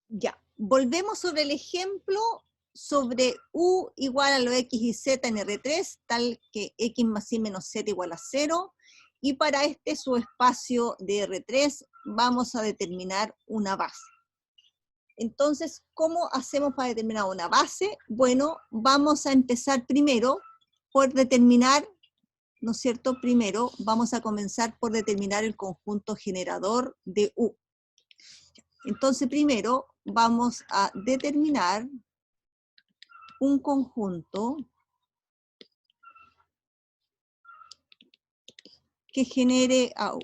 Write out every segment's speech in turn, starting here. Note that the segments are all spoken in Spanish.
Ya, volvemos sobre el ejemplo sobre U igual a lo X y Z en R3, tal que X más Y menos Z igual a 0, y para este subespacio de R3 vamos a determinar una base. Entonces, ¿cómo hacemos para determinar una base? Bueno, vamos a empezar primero por determinar, ¿no es cierto? Primero vamos a comenzar por determinar el conjunto generador de U. Entonces, primero vamos a determinar un conjunto que genere a U.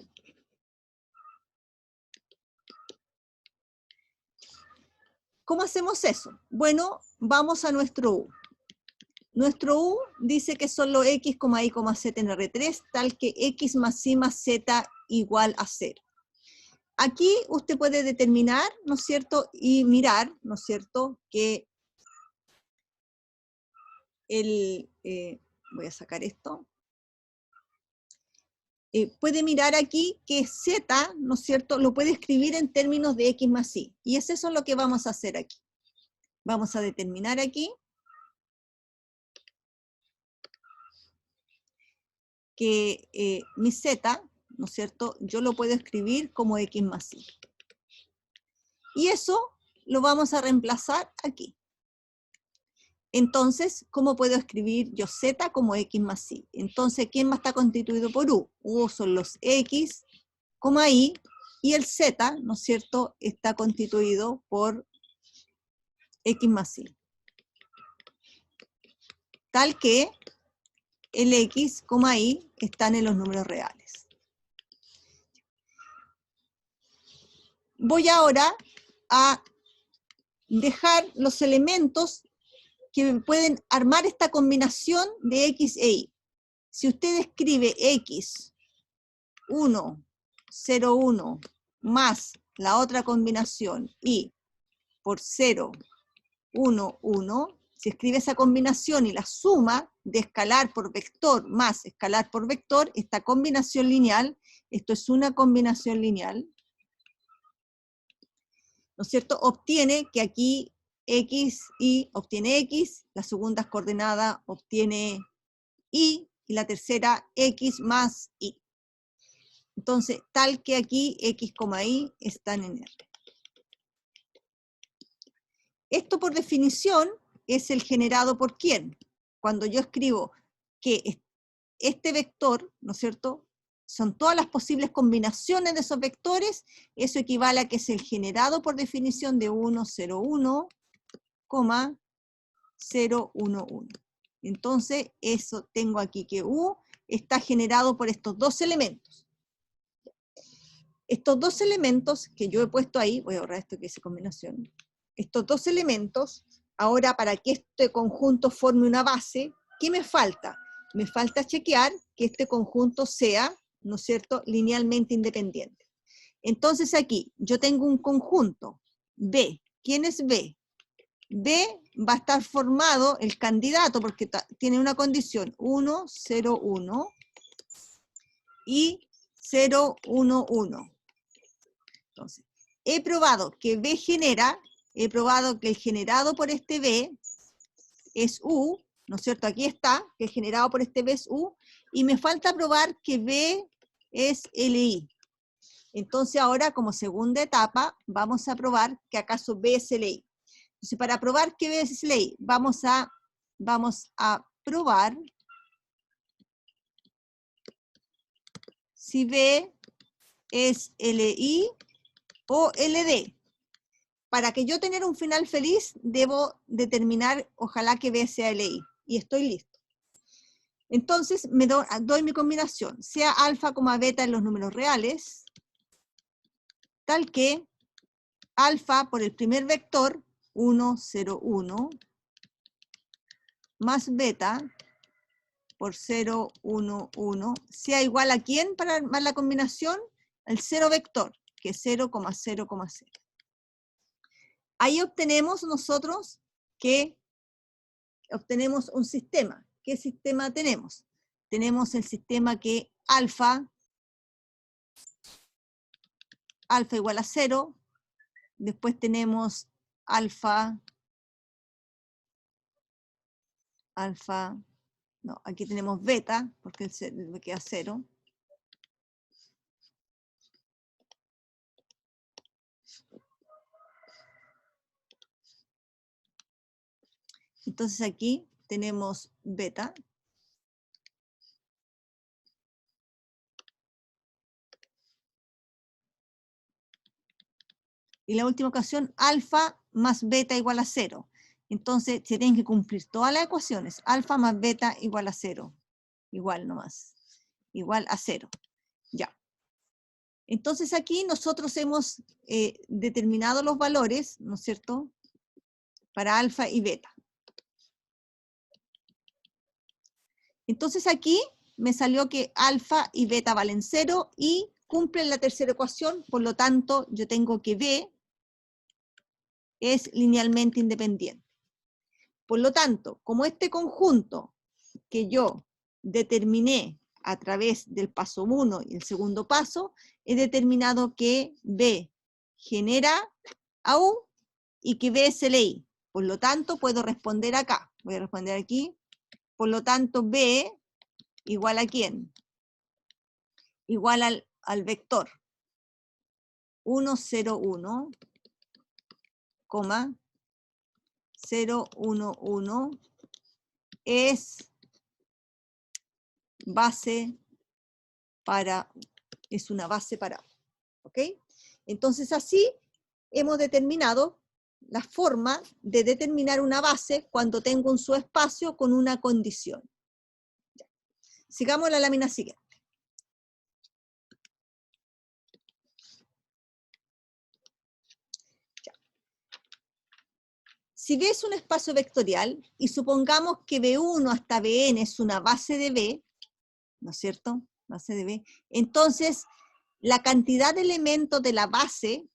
¿Cómo hacemos eso? Bueno, vamos a nuestro U. Nuestro U dice que son los X, Y, Z en R3, tal que X más Y más Z igual a 0. Aquí usted puede determinar, ¿no es cierto? Y mirar, ¿no es cierto? Que voy a sacar esto. Puede mirar aquí que Z, ¿no es cierto?, lo puede escribir en términos de X más Y. Y es eso lo que vamos a hacer aquí. Vamos a determinar aquí que mi Z, ¿no es cierto?, yo lo puedo escribir como X más Y. Y eso lo vamos a reemplazar aquí. Entonces, ¿cómo puedo escribir yo Z como X más Y? Entonces, ¿quién va a estar constituido por U? U son los X, Y, y el Z, ¿no es cierto?, está constituido por X más Y. Tal que el X, Y están en los números reales. Voy ahora a dejar los elementos que pueden armar esta combinación de X e Y. Si usted escribe X, 1, 0, 1, más la otra combinación Y por 0, 1, 1, si escribe esa combinación y la suma de escalar por vector más escalar por vector, esta combinación lineal, esto es una combinación lineal, ¿no es cierto?, obtiene que aquí X, Y obtiene X, la segunda coordenada obtiene Y, y la tercera X más Y. Entonces, tal que aquí X, Y están en R. Esto por definición es el generado por quién. Cuando yo escribo que este vector, ¿no es cierto?, son todas las posibles combinaciones de esos vectores, eso equivale a que es el generado por definición de 1, 0, 1, 0, 1, 1. Entonces, eso tengo aquí que U está generado por estos dos elementos. Estos dos elementos que yo he puesto ahí, voy a ahorrar esto que es combinación, estos dos elementos, ahora para que este conjunto forme una base, ¿qué me falta? Me falta chequear que este conjunto sea, ¿no es cierto?, linealmente independiente. Entonces aquí, yo tengo un conjunto, B. ¿Quién es B? B va a estar formado, el candidato, porque tiene una condición, 1, 0, 1, y 0, 1, 1. Entonces, he probado que B genera, he probado que el generado por este B es U, ¿no es cierto? Aquí está, que el generado por este B es U, y me falta probar que B es LI. Entonces ahora, como segunda etapa, vamos a probar que acaso B es LI. Entonces, para probar que B es LI, vamos a probar si B es LI o LD. Para que yo tenga un final feliz, debo determinar, ojalá que B sea LI, y estoy listo. Entonces, me doy mi combinación, sea alfa, beta en los números reales, tal que alfa por el primer vector, 1, 0, 1, más beta por 0, 1, 1, sea igual a ¿quién para armar la combinación? El cero vector, que es 0, 0, 0. Ahí obtenemos nosotros que obtenemos un sistema. ¿Qué sistema tenemos? Tenemos el sistema que alfa igual a 0, después tenemos alfa, no, aquí tenemos beta, porque me queda 0. Entonces aquí tenemos beta. Y la última ocasión, alfa más beta igual a 0. Entonces se tienen que cumplir todas las ecuaciones. Alfa más beta igual a 0. Igual nomás. Igual a 0. Ya. Entonces aquí nosotros hemos determinado los valores, ¿no es cierto?, para alfa y beta. Entonces aquí me salió que alfa y beta valen 0 y cumplen la tercera ecuación, por lo tanto yo tengo que B es linealmente independiente. Por lo tanto, como este conjunto que yo determiné a través del paso 1 y el segundo paso, he determinado que B genera a U y que B es LI. Por lo tanto, puedo responder acá. Voy a responder aquí. Por lo tanto, B igual a ¿quién? Igual al vector 1, 0, 1, 0, 1, 1 es una base para, ¿ok? Entonces así hemos determinado la forma de determinar una base cuando tengo un subespacio con una condición. Ya. Sigamos la lámina siguiente. Ya. Si B es un espacio vectorial y supongamos que B1 hasta Bn es una base de B, ¿no es cierto? Base de B. Entonces, la cantidad de elementos de la base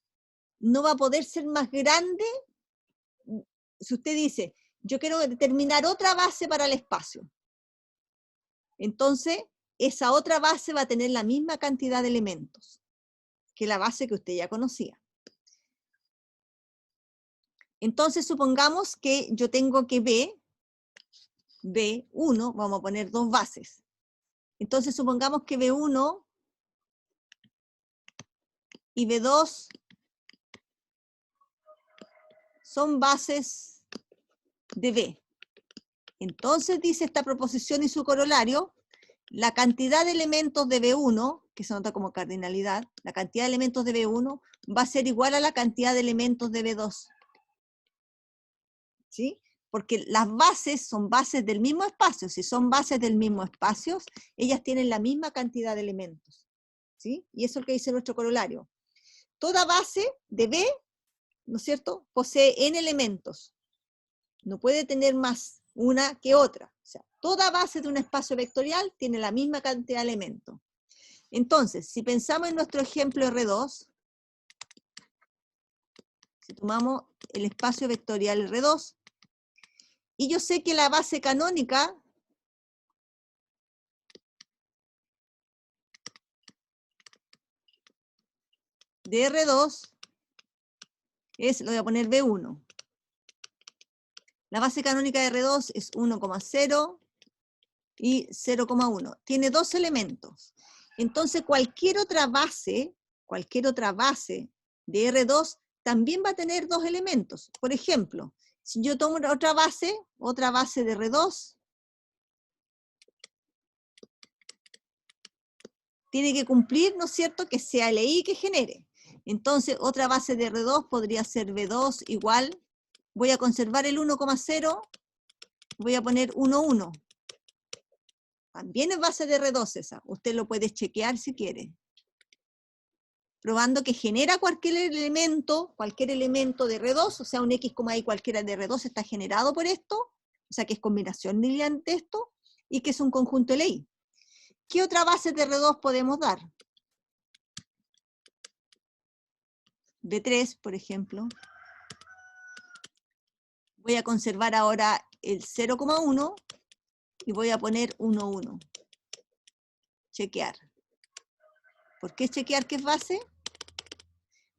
no va a poder ser más grande. Si usted dice, yo quiero determinar otra base para el espacio, entonces esa otra base va a tener la misma cantidad de elementos que la base que usted ya conocía. Entonces supongamos que yo tengo que B1, vamos a poner dos bases. Entonces supongamos que B1 y B2 son bases de B. Entonces dice esta proposición y su corolario, la cantidad de elementos de B1, que se nota como cardinalidad, la cantidad de elementos de B1 va a ser igual a la cantidad de elementos de B2. ¿Sí? Porque las bases son bases del mismo espacio. Si son bases del mismo espacio, ellas tienen la misma cantidad de elementos. ¿Sí? Y eso es lo que dice nuestro corolario. Toda base de B, ¿no es cierto?, posee n elementos. No puede tener más una que otra. O sea, toda base de un espacio vectorial tiene la misma cantidad de elementos. Entonces, si pensamos en nuestro ejemplo R2, si tomamos el espacio vectorial R2, y yo sé que la base canónica de R2 es, lo voy a poner B1. La base canónica de R2 es 1,0 y 0,1. Tiene dos elementos. Entonces cualquier otra base de R2 también va a tener dos elementos. Por ejemplo, si yo tomo otra base de R2, tiene que cumplir, ¿no es cierto?, que sea LI que genere. Entonces, otra base de R2 podría ser B2 igual, voy a conservar el 1,0, voy a poner 1,1. También es base de R2 esa, usted lo puede chequear si quiere. Probando que genera cualquier elemento de R2, o sea, un X, Y cualquiera de R2 está generado por esto, o sea, que es combinación lineal de esto, y que es un conjunto LI. ¿Qué otra base de R2 podemos dar? B3, por ejemplo. Voy a conservar ahora el 0,1 y voy a poner 1,1. Chequear. ¿Por qué chequear que es base?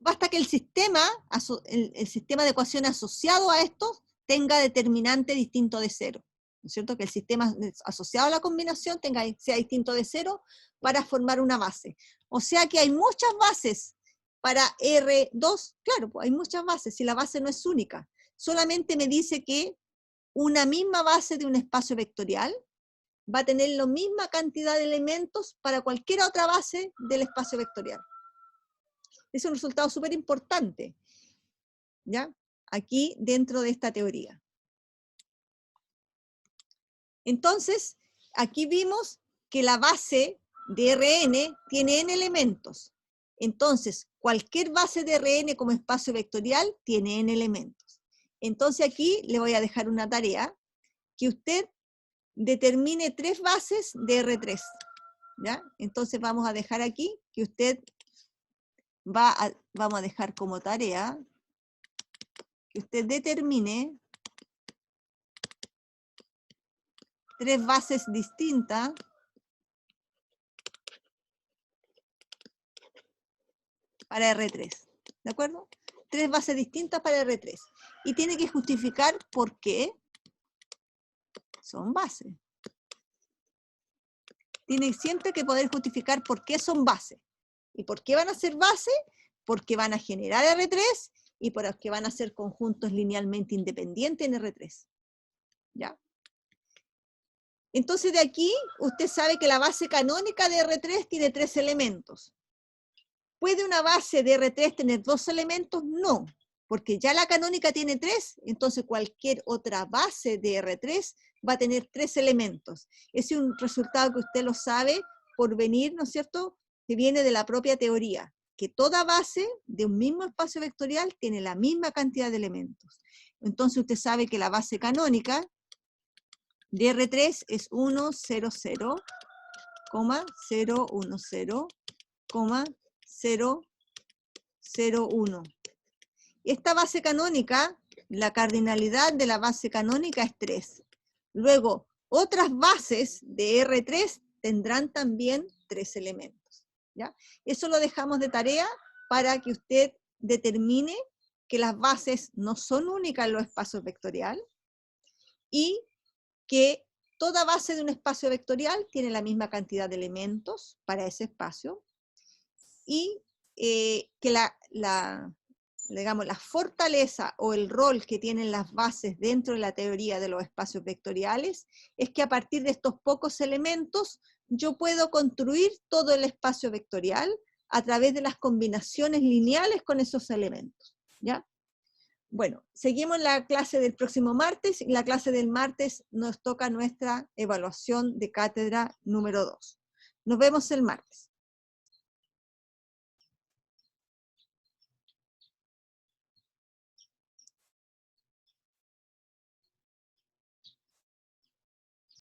basta que el sistema de ecuación asociado a esto tenga determinante distinto de 0. ¿No es cierto? Que el sistema asociado a la combinación sea distinto de 0 para formar una base. O sea que hay muchas bases para R2, claro, pues hay muchas bases, si la base no es única. Solamente me dice que una misma base de un espacio vectorial va a tener la misma cantidad de elementos para cualquier otra base del espacio vectorial. Es un resultado súper importante, ¿ya? Aquí dentro de esta teoría. Entonces, aquí vimos que la base de Rn tiene n elementos. Entonces, cualquier base de Rn como espacio vectorial tiene n elementos. Entonces aquí le voy a dejar una tarea, que usted determine 3 bases de R3. ¿Ya? Entonces vamos a dejar aquí que usted vamos a dejar como tarea que usted determine 3 bases distintas para R3, ¿de acuerdo? 3 bases distintas para R3. Y tiene que justificar por qué son bases. Tiene siempre que poder justificar por qué son bases. ¿Y por qué van a ser bases? Porque van a generar R3 y porque van a ser conjuntos linealmente independientes en R3. ¿Ya? Entonces de aquí usted sabe que la base canónica de R3 tiene 3 elementos. ¿Puede una base de R3 tener 2 elementos? No, porque ya la canónica tiene 3, entonces cualquier otra base de R3 va a tener 3 elementos. Ese es un resultado que usted lo sabe por venir, ¿no es cierto?, que viene de la propia teoría, que toda base de un mismo espacio vectorial tiene la misma cantidad de elementos. Entonces usted sabe que la base canónica de R3 es 1, 0, 0, 0, 1, 0, 0, 0, 1. Esta base canónica, la cardinalidad de la base canónica es 3. Luego, otras bases de R3 tendrán también 3 elementos. ¿Ya? Eso lo dejamos de tarea para que usted determine que las bases no son únicas en los espacios vectoriales y que toda base de un espacio vectorial tiene la misma cantidad de elementos para ese espacio y que digamos, la fortaleza o el rol que tienen las bases dentro de la teoría de los espacios vectoriales es que a partir de estos pocos elementos yo puedo construir todo el espacio vectorial a través de las combinaciones lineales con esos elementos. ¿Ya? Bueno, seguimos la clase del próximo martes, y la clase del martes nos toca nuestra evaluación de cátedra número 2. Nos vemos el martes.